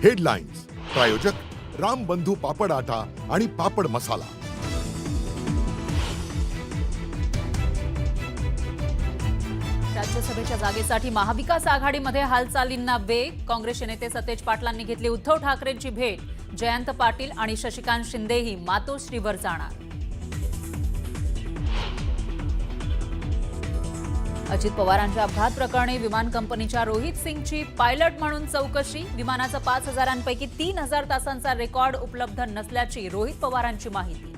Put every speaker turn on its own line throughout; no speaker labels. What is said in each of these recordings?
Headlines प्रायोजक रामबंधू पापड आटा आणि पापड मसाला।
राज्यसभेच्या जागेसाठी महाविकास आघाडीमध्ये हालचालींना वेग। काँग्रेसचे नेते सतेज पाटलांनी घेतली उद्धव ठाकरेंची भेट। जयंत पाटील आणि शशिकांत शिंदेही मातोश्रीवर जाणार। अजित पवारांच्या अपघात प्रकरणी विमान कंपनीच्या रोहित सिंगची पायलट म्हणून चौकशी। विमानाचा 5,000 3,000 तासांचा रेकॉर्ड उपलब्ध नसल्याची रोहित पवारांची माहिती।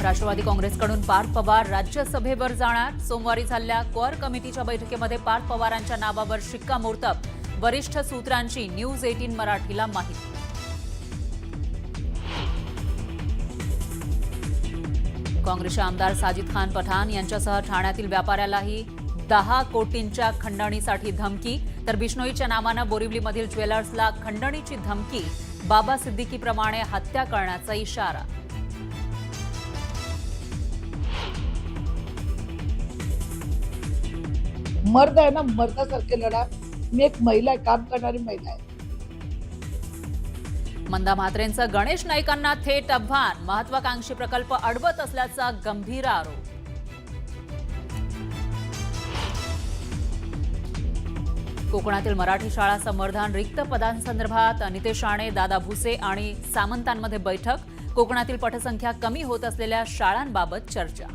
राष्ट्रवादी काँग्रेसकडून पार्थ पवार राज्यसभेवर जाणार। सोमवारी झालेल्या कोर कमिटीच्या बैठकीमध्ये पार्थ पवारांच्या नावावर शिक्कामोर्तब। वरिष्ठ सूत्रांची न्यूज 18 मराठीला माहिती। काँग्रेसचे आमदार साजिद खान पठाण यांच्यासह ठाण्यातील व्यापाऱ्यालाही 10 कोटींच्या खंडणीसाठी धमकी। तर बिश्नोईच्या नावानं बोरिवलीमधील ज्वेलर्सला खंडणीची धमकी। बाबा सिद्दीकीप्रमाणे हत्या करण्याचा इशारा।
मर्द आहे ना, मर्दासारखे लढा। मी एक महिला आहे, काम करणारी महिला आहे।
मंदा म्हात्रेंचं गणेश नाईकांना थेट आव्हान। महत्वाकांक्षी प्रकल्प अडवत असल्याचा गंभीर आरोप। कोकणातील मराठी शाळा संवर्धन रिक्त पदांसंदर्भात नितेश राणे, दादा भुसे आणि सामंतांमध्ये बैठक। कोकणातील पटसंख्या कमी होत असलेल्या शाळांबाबत चर्चा।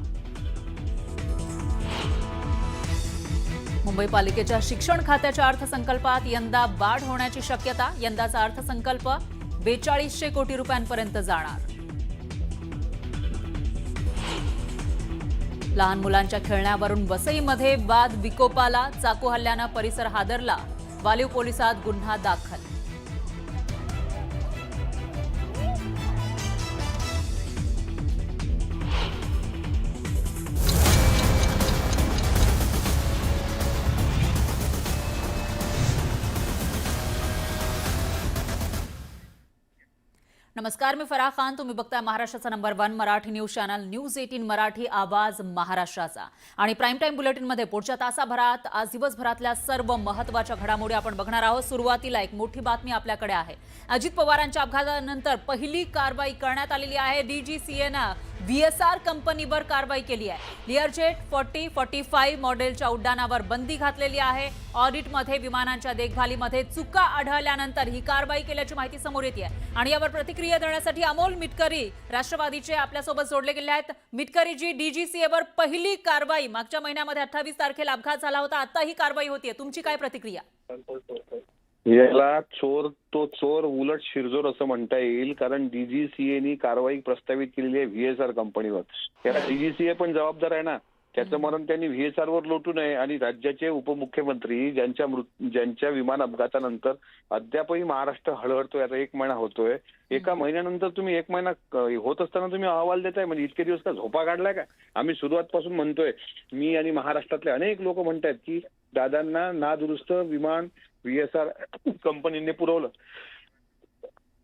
मुंबई पालिकेच्या शिक्षण खात्याच्या अर्थसंकल्पात यंदा वाढ होण्याची शक्यता। यंदाचा अर्थसंकल्प 4200 कोटी रुपयांपर्यंत जाणार। लहान मुलांच्या खेळण्यावरून वसईमध्ये वाद विकोपाला। चाकू हल्ल्यानं परिसर हादरला। वालीव पोलिसात गुन्हा दाखल। नमस्कार, मी फराह खान। तुम्ही बघताय महाराष्ट्राचा number 1 Marathi news channel news 18 Marathi, आवाज महाराष्ट्राचा। आणि प्राईम टाइम बुलेटिन मध्ये पुढच्या तासाभरात आज दिवसभरातल्या सर्व महत्त्वाच्या घडामोडी आपण बघणार आहोत। सुरुवातीला एक मोठी बातमी आपल्याकडे आहे। अजित पवारांच्या अपघातानंतर पहिली कारवाई करण्यात आलेली आहे। डीजीसीएनं व्हीएसआर कंपनीवर कारवाई केली आहे। लिअरजेट 4045 मॉडेलच्या उड्डाणावर बंदी घातलेली आहे। ऑडिटमध्ये विमानांच्या देखभालीमध्ये चुका आढळल्यानंतर ही कारवाई केल्याची माहिती समोर येते आहे। आणि यावर प्रतिक्रिया देण्यासाठी अमोल मिटकरी राष्ट्रवादीचे आपल्यासोबत जोडले गेले आहेत। मिटकरीजी, डीजीसीएवर पहिली कारवाई मागच्या महिन्यामध्ये 28 तारखेला अपघात झाला होता। आता ही कारवाई होतीये, तुमची काय प्रतिक्रिया?
याला चोर उलट शिरजोर असं म्हणता येईल, कारण डीजीसीएनी कारवाई प्रस्तावित केलेली आहे व्हीएसआर कंपनीवर। त्याला डीजीसीए पण जबाबदार आहे ना, त्याचं मरण त्यांनी व्हीएसआर वर लोटू नये। आणि राज्याचे उपमुख्यमंत्री ज्यांच्या विमान अपघातानंतर अद्यापही महाराष्ट्र हळहळतोय, आता 1 महिना होतोय। एका महिन्यानंतर तुम्ही 1 महिना होत असताना तुम्ही अहवाल देताय, म्हणजे इतके दिवस का झोपा काढलाय का? आम्ही सुरुवातपासून म्हणतोय, मी आणि महाराष्ट्रातले अनेक लोक म्हणतात की दादांना नादुरुस्त विमान व्हीएसआर कंपनीने पुरवलं।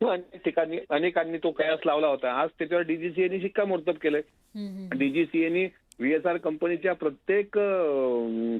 अनेक ठिकाणी अनेकांनी तो कयास लावला होता। आज त्याच्यावर डीजीसीएने शिक्कामोर्तब केलंय। डीजीसीएने व्हीएसआर कंपनीच्या प्रत्येक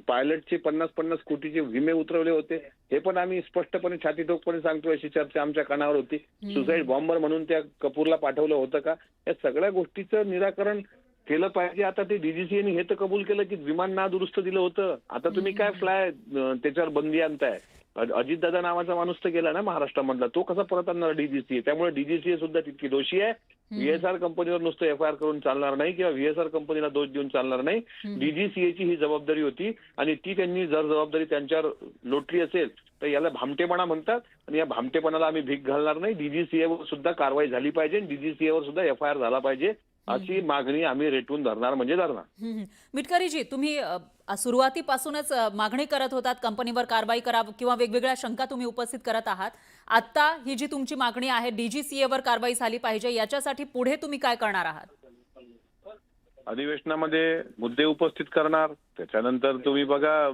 पायलटचे 50-50 कोटीचे विमे उतरवले होते। हे पण आम्ही स्पष्टपणे छाती ठोकपणे सांगतोय, अशी चर्चा आमच्या कानावर होती। सुसाईड बॉम्बर म्हणून त्या कपूरला पाठवलं होतं का? या सगळ्या गोष्टीचं निराकरण केलं पाहिजे। आता ते डीजीसीएने हे तर कबूल केलं की विमान नादुरुस्त दिलं होतं। आता तुम्ही काय त्याच्यावर बंदी आणताय? अजितदादा नावाचा माणूस तर गेला ना महाराष्ट्रामधला, तो कसा परत आणणार डीजीसीए? त्यामुळे डीजीसीए सुद्धा तितकी दोषी आहे। व्हीएसआर कंपनीवर नुसतं एफआयआर करून चालणार नाही किंवा व्हीएसआर कंपनीला दोष देऊन चालणार नाही। डीजीसीएची ही जबाबदारी होती आणि ती त्यांनी जर जबाबदारी त्यांच्यावर लोटली असेल तर याला भामटेपणा म्हणतात। आणि या भामटेपणाला आम्ही भीक घालणार नाही। डीजीसीएवर सुद्धा कारवाई झाली पाहिजे, डीजीसीएवर सुद्धा एफआयआर झाला पाहिजे, अशी मागणी आम्ही रेटून धरणार म्हणजे धरणार।
मिटकरीजी, तुम्ही सुरुवातीपासूनच मागणी करत होतात कंपनीवर कारवाई करावी किंवा वेगवेगळ्या शंका तुम्ही उपस्थित करत आहात। आता ही जी तुमची मागणी आहे डीजीसीएवर कारवाई झाली पाहिजे, याच्यासाठी पुढे तुम्ही काय करणार आहात?
अधिवेशनामध्ये मुद्दे उपस्थित करणार, त्याच्यानंतर तुम्ही बघा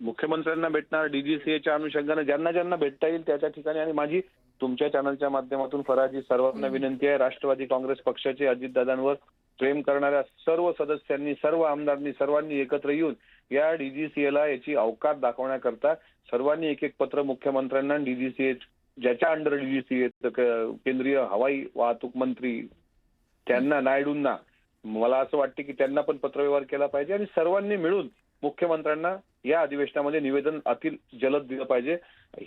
मुख्यमंत्र्यांना भेटणार डीजीसीएच्या अनुषंगाने, ज्यांना ज्यांना भेटता येईल त्या ठिकाणी। आणि माझी तुमच्या चॅनलच्या माध्यमातून फराजी सर्वांना विनंती आहे, राष्ट्रवादी काँग्रेस पक्षाचे अजितदादांवर प्रेम करणाऱ्या सर्व सदस्यांनी, सर्व आमदारांनी, सर्वांनी एकत्र येऊन या डीजीसीएला याची अवकात दाखवण्याकरता सर्वांनी एक पत्र मुख्यमंत्र्यांना, डीजीसीए ज्याच्या अंडर डीजीसीए केंद्रीय हवाई वाहतूक मंत्री त्यांना, नायडूंना, मला असं वाटतं की त्यांना पण पत्रव्यवहार केला पाहिजे आणि सर्वांनी मिळून मुख्यमंत्र्यांना या अधिवेशनामध्ये निवेदन अति जलद दिलं पाहिजे.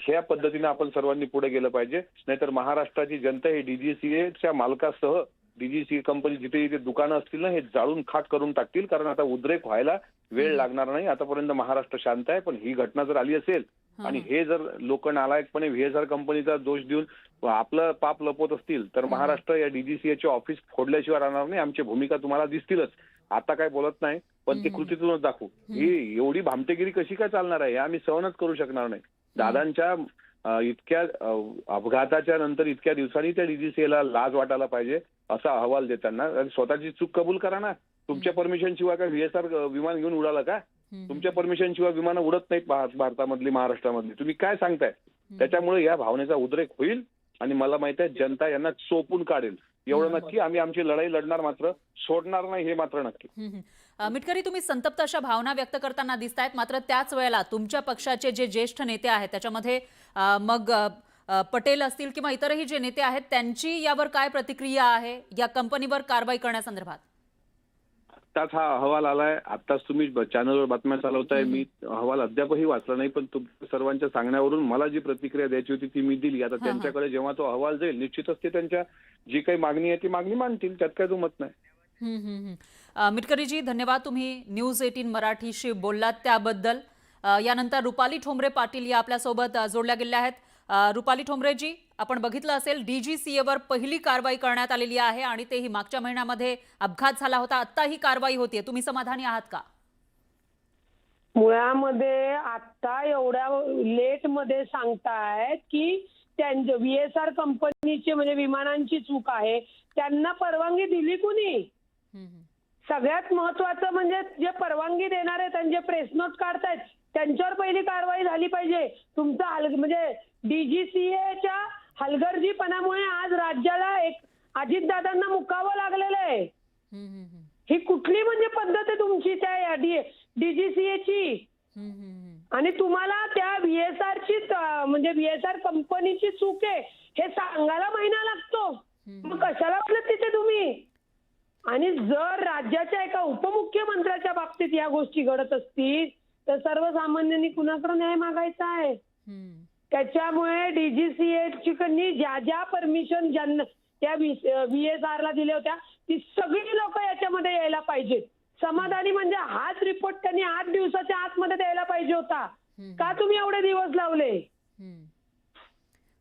ह्या पद्धतीने आपण सर्वांनी पुढे गेलं पाहिजे. नाहीतर महाराष्ट्राची जनता ही डीजीसीएच्या मालकासह डीजीसीए कंपनी जिथे जिथे दुकानं असतील ना, हे जाळून खाक करून टाकतील. कारण आता उद्रेक व्हायला वेळ लागणार नाही. आतापर्यंत महाराष्ट्र शांत आहे, पण ही घटना जर आली असेल आणि हे जर लोक नालायकपणे व्हीएसआर कंपनीचा दोष देऊन आपलं पाप लपवत असतील तर महाराष्ट्र या डीजीसीएचे ऑफिस फोडल्याशिवाय राहणार नाही. आमची भूमिका तुम्हाला दिसतीलच. आता काय बोलत नाही, पण ती कृतीतूनच दाखवू. ही एवढी भामटेगिरी कशी काय चालणार आहे, हे आम्ही सहनच करू शकणार नाही. दादांच्या इतक्या अपघाताच्या नंतर इतक्या दिवसांनी त्या डीजीसीएला लाज वाटायला पाहिजे असा अहवाल देताना. स्वतःची चूक कबूल करा ना. तुमच्या परमिशन शिवाय काय व्हीएसआर विमान घेऊन उडाला का? तुमच्या परमिशन शिवाय विमानं उडत नाहीत भारतामधली, महाराष्ट्रामधली. तुम्ही काय सांगताय? त्याच्यामुळे या भावनेचा उद्रेक होईल आणि मला माहित आहे जनता यांना चोपून काढेल. एवढं नक्की. आम्ही आमची लढाई लढणार, मात्र सोडणार नाही, हे मात्र नक्की.
मिटकरी, तुम्ही संतप्त अशा भावना व्यक्त करताना दिसतायत, मात्र त्याच वेळेला तुमच्या पक्षाचे जे ज्येष्ठ नेते आहेत त्याच्यामध्ये मग पटेल असतील किंवा इतरही जे नेते आहेत त्यांची यावर काय प्रतिक्रिया आहे या कंपनीवर कारवाई करण्यासंदर्भात?
आत्ताच हा अहवाल आलाय. आत्ताच तुम्ही चॅनलवर बातम्या चालवताय. मी अहवाल अद्यापही वाचला नाही, पण तुमच्या सर्वांच्या सांगण्यावरून मला जी प्रतिक्रिया द्यायची होती ती मी दिली. आता त्यांच्याकडे जेव्हा तो अहवाल जाईल निश्चितच ते त्यांच्या जी काही मागणी आहे ती मागणी मांडतील. त्यात काही दुमत नाही.
मिटकरीजी, धन्यवाद. तुम्ही न्यूज 18 मराठीशी बोललात त्याबद्दल. यानंतर रुपाली ठोंबरे पाटील या आपल्यासोबत जोडल्या गेल्या आहेत. रुपाली ठोंबरेजी, आपण बघितलं असेल डीजीसीएवर पहिली कारवाई करण्यात आलेली आहे आणि तेही मागच्या महिन्यामध्ये अपघात झाला होता. आता ही कारवाई होतीये, तुम्ही समाधानी आहात का?
मुळामध्ये आता एवढ्या लेट मध्ये सांगतायत की त्यांच्या व्हीएसआर कंपनीची म्हणजे विमानांची चूक आहे. त्यांना परवानगी दिली कुणी? सगळ्यात महत्वाचं म्हणजे जे परवानगी देणारे त्यांचे प्रेस नोट काढतायत त्यांच्यावर पहिली कारवाई झाली पाहिजे. तुमचा म्हणजे डीजीसीएच्या हलगर्जीपणामुळे आज राज्याला एक अजितदादांना मुकावं लागलेलं आहे. ही कुठली म्हणजे पद्धत आहे तुमची त्या डीजीसीएची? आणि तुम्हाला त्या व्हीएसआरची म्हणजे व्हीएसआर कंपनीची चूक आहे हे सांगायला महिना लागतो. मग कशाला बोलत तिथे तुम्ही? आणि जर राज्याच्या एका उपमुख्यमंत्र्याच्या बाबतीत या गोष्टी घडत असतील तर सर्वसामान्यांनी कुणाकडे न्याय मागायचा आहे? त्याच्यामुळे डीजीसीएची कडनी ज्या ज्या परमिशन ज्यांना त्या व्हीएसआर ला दिल्या होत्या ती सगळी लोक याच्यामध्ये यायला पाहिजेत. समाधानी म्हणजे हाच रिपोर्ट त्यांनी 8 दिवसाच्या आतमध्ये द्यायला पाहिजे होता. का तुम्ही एवढे दिवस लावले?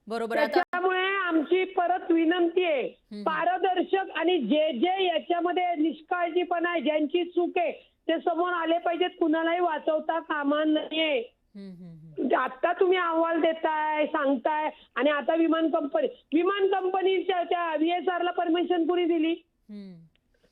बरोबर.
त्याच्यामुळे आमची परत विनंती आहे, पारदर्शक आणि जे जे याच्यामध्ये निष्काळजीपणा आहे, ज्यांची चूक आहे ते समोर आले पाहिजेत. कुणालाही वाचवता कामा नये. आता तुम्ही अहवाल देताय, सांगताय आणि आता विमान कंपनीच्या त्या व्हीएसआर ला परमिशन कुणी दिली?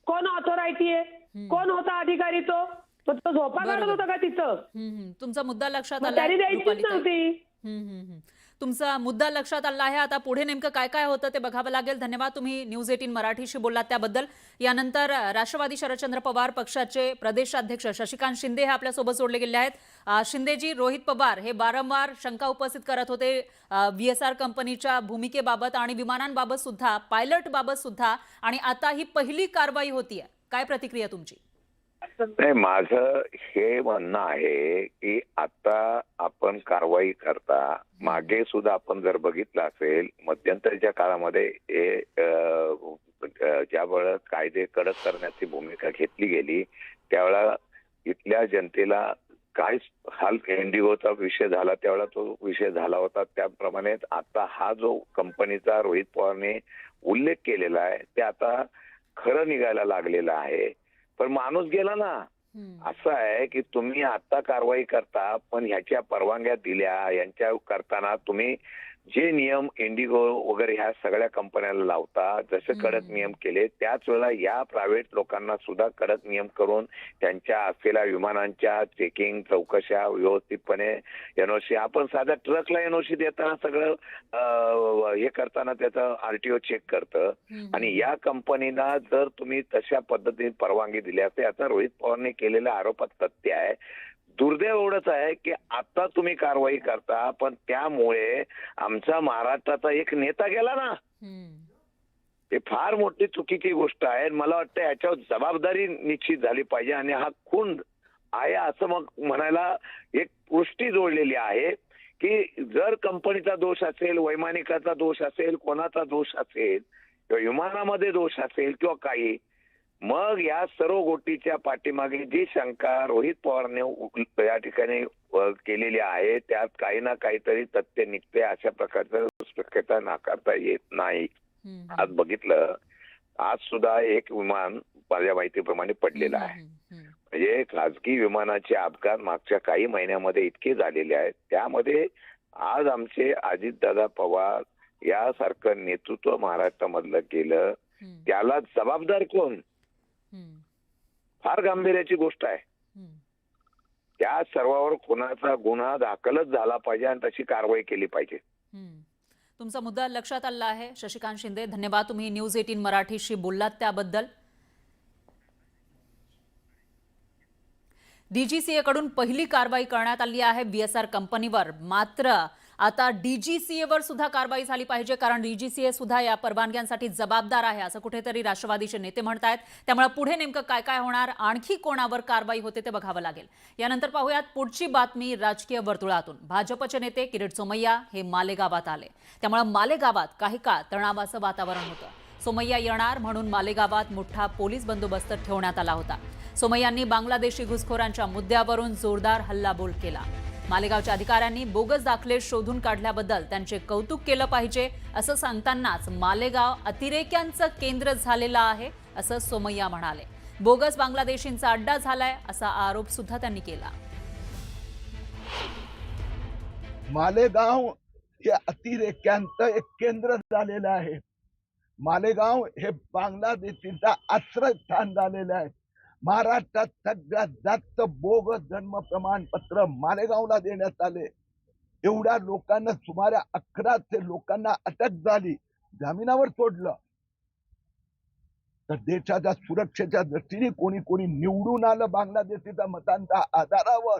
कोण ऑथॉरिटी आहे? कोण होता अधिकारी? तो झोपा काढत होता का तिथं?
तुमचा मुद्दा लक्षात आला.
त्याने द्यायचीच नव्हती.
तुमचा मुद्दा लक्षात आला आहे. आता पुढे नेमकं काय काय होतं ते बघावं लागेल. धन्यवाद, तुम्ही न्यूज 18 मराठीशी बोललात त्याबद्दल. यानंतर राष्ट्रवादी शरदचंद्र पवार पक्षाचे प्रदेशाध्यक्ष शशिकांत शिंदे हे आपल्यासोबत जोडले गेले आहेत. शिंदेजी, रोहित पवार हे वारंवार शंका उपस्थित करत होते व्हीएसआर कंपनीच्या भूमिकेबाबत आणि विमानांबाबत सुद्धा, पायलट बाबत सुद्धा, आणि आता ही पहिली कारवाई होतीये. काय प्रतिक्रिया तुमची?
नाही, माझं हे म्हणणं आहे की आता आपण कारवाई करता मागे सुद्धा आपण जर बघितलं असेल मध्यंतरीच्या काळामध्ये ज्या वेळेस कायदे कडक करण्याची भूमिका घेतली गेली त्यावेळेला इथल्या जनतेला काय हाल इंडिगोचा विषय झाला त्यावेळेला तो विषय झाला होता. त्याप्रमाणे आता हा जो कंपनीचा रोहित पवारने उल्लेख केलेला आहे ते आता खरं निघायला लागलेलं आहे. पण माणूस गेला ना. असं आहे की तुम्ही आता कारवाई करता पण ह्याच्या परवानग्या दिल्या यांच्या करताना तुम्ही जे नियम इंडिगो वगैरे ह्या सगळ्या कंपन्याला लावतात, जसे कडक नियम केले त्याच वेळेला या प्रायव्हेट लोकांना सुद्धा कडक नियम करून त्यांच्या असलेल्या विमानांच्या चेकिंग चौकशा व्यवस्थितपणे एनओसी, आपण साध्या ट्रकला एनओसी देताना सगळं हे करताना त्याचं आरटीओ चेक करतं. आणि या कंपनीला जर तुम्ही तशा पद्धतीने परवानगी दिली असते, आता रोहित पवारने केलेल्या आरोपात तथ्य आहे. दुर्दैव एवढंच आहे की आता तुम्ही कारवाई करता, पण त्यामुळे आमचा महाराष्ट्राचा एक नेता गेला ना, हे फार मोठी चुकीची गोष्ट आहे. मला वाटतं याच्यावर जबाबदारी निश्चित झाली पाहिजे आणि हा खून आहे असं मग म्हणायला एक पुष्टी जोडलेली आहे की जर कंपनीचा दोष असेल, वैमानिकाचा दोष असेल, कोणाचा दोष असेल किंवा विमानामध्ये दोष असेल किंवा काही, मग या सर्व गोष्टीच्या पाठीमागे जी शंका रोहित पवारने या ठिकाणी केलेली आहे त्यात काही ना काहीतरी तथ्य निघते. अशा प्रकारचं शक्यता नाकारता येत नाही. आज बघितलं, आज सुद्धा एक विमान माझ्या माहितीप्रमाणे पडलेलं आहे. म्हणजे खाजगी विमानाचे अपघात मागच्या काही महिन्यामध्ये इतके झालेले आहेत. त्यामध्ये आज आमचे अजितदादा पवार यासारखं नेतृत्व महाराष्ट्रामधलं केलं, त्याला जबाबदार कोण? फार गांभीर्याची गोष्ट आहे. त्या सर्वांवर कोणाचा गुन्हा दाखलच झाला पाहिजे आणि तशी कारवाई केली पाहिजे.
तुमचा मुद्दा लक्षात आला आहे शशिकांत शिंदे, धन्यवाद. तुम्ही न्यूज 18 मराठीशी बोललात त्याबद्दल. डीजीसीए कडून पहिली कारवाई करण्यात आली आहे VSR कंपनीवर. मात्र आता डीजीसीए वर सुद्धा कारवाई झाली पाहिजे, कारण डीजीसीए सुद्धा या परवानग्यांसाठी जबाबदार आहे असं कुठेतरी राष्ट्रवादीचे नेते म्हणतायत. त्यामुळे पुढे नेमकं काय काय होणार, आणखी कोणावर कारवाई होते ते बघावं लागेल. यानंतर पाहूयात पुढची बातमी राजकीय वर्तुळातून. भाजपचे नेते किरीट सोमय्या हे मालेगावात आले, त्यामुळे मालेगावात काही काळ तणावाचं वातावरण होतं. सोमय्या येणार म्हणून मालेगावात मोठा पोलीस बंदोबस्त ठेवण्यात आला होता. सोमय्यांनी बांगलादेशी घुसखोरांच्या मुद्द्यावरून जोरदार हल्लाबोल केला. मालेगावच्या अधिकाऱ्यांनी बोगस दाखले शोधून काढल्याबद्दल त्यांचे कौतुक केलं पाहिजे असं सांगतानाच मालेगाव अतिरेक्यांचं केंद्र झालेलं आहे असं सोमय्या म्हणाले. बोगस बांगलादेशींचा अड्डा झालाय असा आरोप सुद्धा त्यांनी केला.
मालेगाव हे अतिरेक्यांचं एक केंद्र झालेलं आहे. मालेगाव हे बांगलादेशीचा आश्रयस्थान झालेलं आहे. महाराष्ट्रात सगळ्यात जास्त बोगस जन्म प्रमाणपत्र मालेगावला देण्यात आले. एवढ्या लोकांना, सुमारे 1100 लोकांना अटक झाली, जामिनावर सोडलं. तर देशाच्या सुरक्षेच्या दृष्टीने कोणी कोणी निवडून आलं बांगलादेशीच्या मतांच्या आधारावर,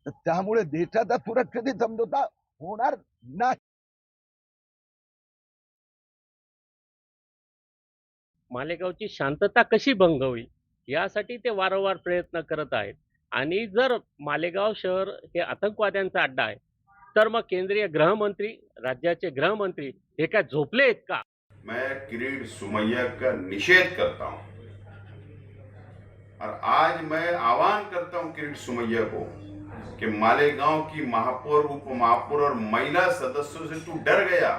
तर त्यामुळे देशाच्या सुरक्षेची समझोता होणार नाही.
मालेगावची शांतता कशी भंग होईल यासाठी ते वारंवार प्रयत्न करत आहेत. आणि जर मालेगाव शहर हे आतंकवाद्यांचा अड्डा आहे तर मग केंद्रीय गृहमंत्री, राज्याचे गृहमंत्री हे काय झोपले आहेत का?
मैं किरीट सोमय्या का निषेध करता हूं और आज मैं आह्वान करता हूं किरीट सोमय्या को कि मालेगांव की महापौर, उप महापौर और महिला सदस्यों से तू डर गया।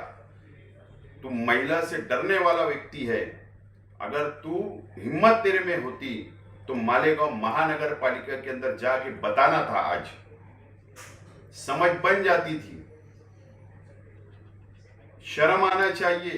तू महिला से डरने वाला व्यक्ति है। अगर तू हिम्मत तेरे में होती तो मालेगांव महानगर पालिका के अंदर जाके बताना था, आज समझ बन जाती थी। शर्म आना चाहिए।